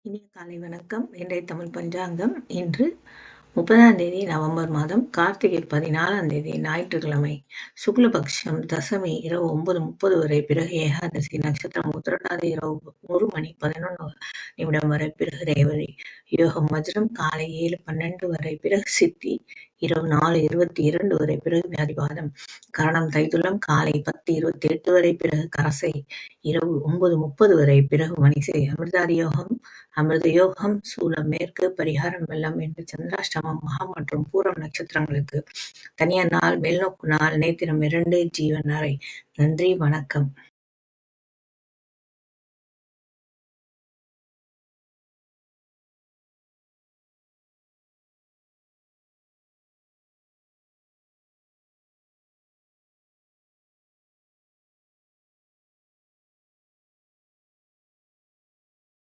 இனிய காலை வணக்கம். இன்றைய தமிழ் பஞ்சாங்கம் இன்று 30ஆம் தேதி நவம்பர் மாதம் கார்த்திகை 14ஆம் தேதி ஞாயிற்றுக்கிழமை. சுக்லபக்ஷம் தசமி இரவு 9:30 வரை, பிறகு ஏகாதசி நட்சத்திரம் உத்திரட்டாதி இரவு 1 மணி 11 வரை, பிறகு ரேவதி. யோகம் வஜ்ரம் காலை 7:12 வரை, பிறகு சித்தி இரவு 4:22 வரை, பிறகு வியாதிபாதம். கரணம் தைத்துளம் காலை 10:28 வரை, பிறகு கரசை இரவு 9:30 வரை, பிறகு மணிசை. அமிர்தாதி யோகம் அமிர்த யோகம் சூலம் மேற்கு, பரிகாரம் வெள்ளம். என்று சந்திராஷ்டமம் மகா மற்றும் பூரம் நட்சத்திரங்களுக்கு தனியார் நாள், மேல்நோக்கு நாள், நேத்திரம் 2, ஜீவன் அறை. நன்றி, வணக்கம்.